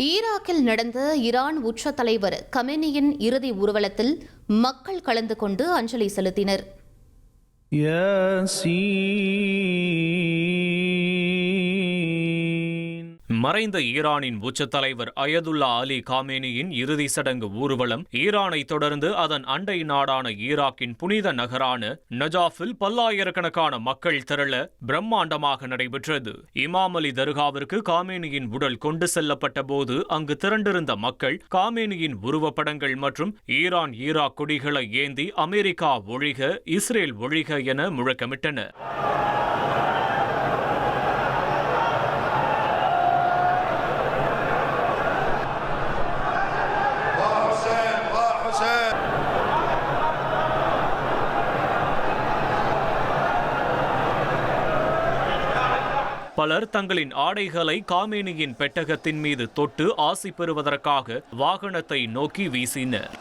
ஈராக்கில் நடந்த ஈரான் உச்ச தலைவர் கமேனியின் இறுதி ஊர்வலத்தில் மக்கள் கலந்து கொண்டு அஞ்சலி செலுத்தினர். மறைந்த ஈரானின் உச்ச தலைவர் அயதுல்லா அலி காமேனியின் இறுதி சடங்கு ஊர்வலம் ஈரானை தொடர்ந்து அதன் அண்டை நாடான ஈராக்கின் புனித நகரான நஜாஃபில் பல்லாயிரக்கணக்கான மக்கள் திரள பிரம்மாண்டமாக நடைபெற்றது. இமாம் அலி தர்காவிற்கு காமேனியின் உடல் கொண்டு செல்லப்பட்ட போது அங்கு திரண்டிருந்த மக்கள் காமேனியின் உருவப்படங்கள் மற்றும் ஈராக் கொடிகளை ஏந்தி அமெரிக்கா ஒழிக, இஸ்ரேல் ஒழிக என முழக்கமிட்டனர். பலர் தங்களின் ஆடைகளை காமேனியின் பெட்டகத்தின் மீது தொட்டு ஆசி பெறுவதற்காக வாகனத்தை நோக்கி வீசினர்.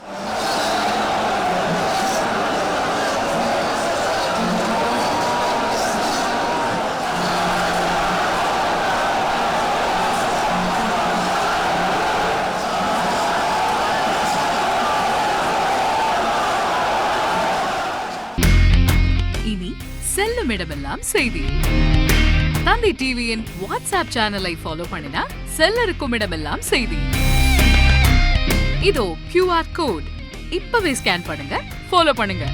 இனி செல்லும் இடமெல்லாம் செய்தி. தந்தி டிவியின் வாட்ஸ்அப் சேனலை ஃபாலோ பண்ணினா செல்ல இருக்கும் இடமெல்லாம் செய்தி. இதோ QR கோட் இப்பவே ஸ்கேன் பண்ணுங்க, ஃபாலோ பண்ணுங்க.